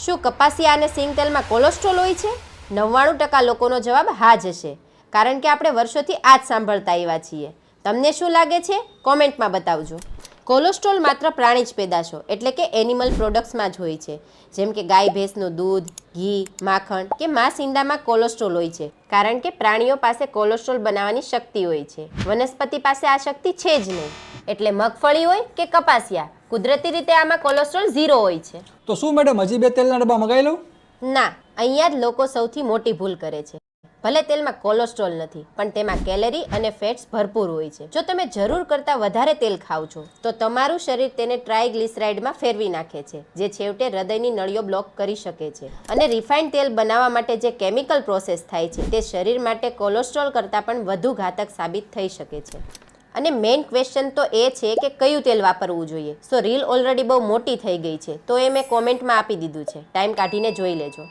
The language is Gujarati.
શું કપાસિયા અને સિંગ તેલમાં કોલેસ્ટ્રોલ હોય છે? 99% લોકોનો જવાબ હા જ હશે, કારણ કે આપણે વર્ષોથી આ જ સાંભળતા આવ્યા છીએ. તમને શું લાગે છે? કોમેન્ટમાં બતાવજો. કોલેસ્ટ્રોલ માત્ર પ્રાણી જ પેદાશો એટલે કે એનિમલ પ્રોડક્ટ્સમાં જ હોય છે, જેમ કે ગાય ભેંસનું દૂધ, ઘી, માખણ કે માંસ ઈંડામાં કોલેસ્ટ્રોલ હોય છે, કારણ કે પ્રાણીઓ પાસે કોલેસ્ટ્રોલ બનાવવાની શક્તિ હોય છે. વનસ્પતિ પાસે આ શક્તિ છે જ નહીં. એટલે મગફળી હોય કે કપાસિયા, કુદરતી રીતે આમાં કોલેસ્ટ્રોલ 0 હોય છે. તો શું મેડમ હજી 2 તેલના ડબ્બા મગાવી લઉં? ના, અહીંયા જ લોકો સૌથી મોટી ભૂલ કરે છે. ભલે તેલમાં કોલેસ્ટ્રોલ નથી, પણ તેમાં કેલરી અને ફેટ્સ ભરપૂર હોય છે. જો તમે જરૂર કરતાં વધારે તેલ ખાવ છો, તો તમારું શરીર તેને ટ્રાયગ્લિસરાઇડમાં ફેરવી નાખે છે, જે છેવટે હૃદયની નળીઓ બ્લોક કરી શકે છે. અને રિફાઇન્ડ તેલ બનાવવા માટે જે કેમિકલ પ્રોસેસ થાય છે, તે શરીર માટે કોલેસ્ટ્રોલ કરતાં પણ વધુ ઘાતક સાબિત થઈ શકે છે. અને મેઇન ક્વેશ્ચન તો એ છે કે કયું તેલ વાપરવું જોઈએ. સો રીલ ઓલરેડી બહુ મોટી થઈ ગઈ છે, તો એ મેં કોમેન્ટમાં આપી દીધું છે. ટાઈમ કાઢીને જોઈ લેજો.